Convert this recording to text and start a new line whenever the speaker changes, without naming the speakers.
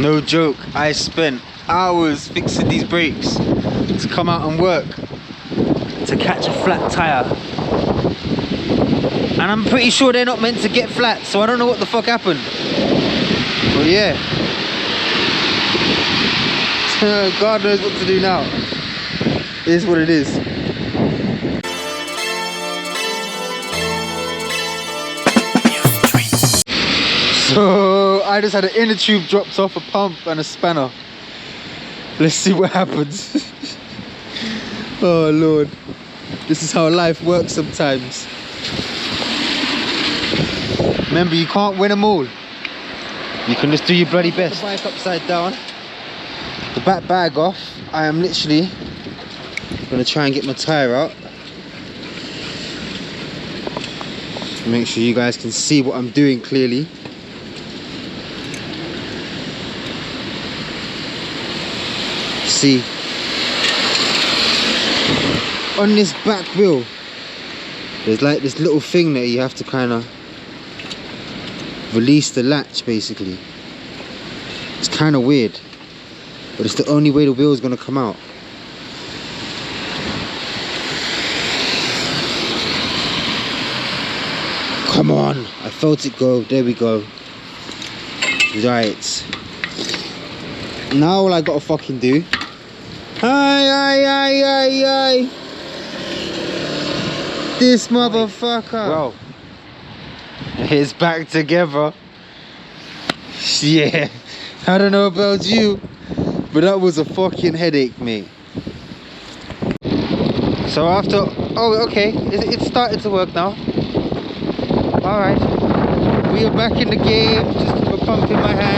No joke, I spent hours fixing these brakes to come out and work to catch a flat tire. And I'm pretty sure they're not meant to get flat, so I don't know what the fuck happened. But yeah. God knows what to do now. It is what it is. So I just had an inner tube dropped off, a pump and a spanner. Let's see what happens. Oh Lord, this is how life works sometimes. Remember, you can't win them all. You can just do your bloody best. The bike upside down, the back bag off. I am literally gonna try and get my tire out. Make sure you guys can see what I'm doing clearly. See, on this back wheel there's like this little thing that you have to kind of release the latch basically. It's kind of weird, but it's the only way the wheel is going to come out. Come on, I felt it go. There we go. Right, now all I gotta fucking do, this motherfucker, bro, it's back together. Yeah, I don't know about you, but that was a fucking headache, mate. So after, oh okay, it started to work now. All right, we are back in the game, just with a pump in my hand.